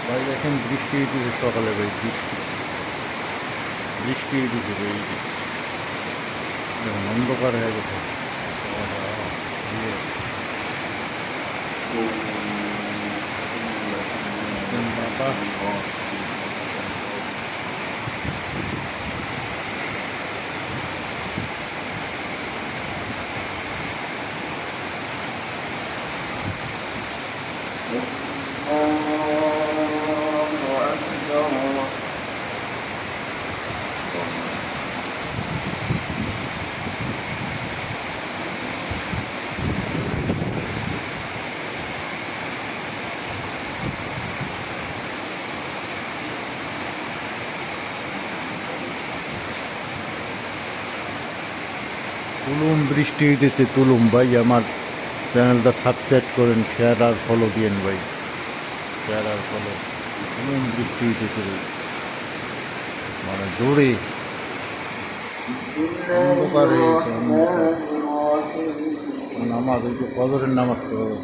ভাই দেখেন বৃষ্টি হইতেছে সকালে ভাই বৃষ্টি বৃষ্টি হইতেছে ভাই দেখুন অন্ধকার হয়ে গেছে বাতাস তুলুম বৃষ্টি হইতেছে তুলুম ভাই আমার চ্যানেলটা সাবস্ক্রাইব করেন শেয়ার আর ফলো দিয়েন ভাই শেয়ার আর ফলো তুলুম বৃষ্টি হইতেছে ভাই মানে জোরে অন্ধকার হয়ে গেছে নামাজ ওই যে ফজরের নামাজ পড়ো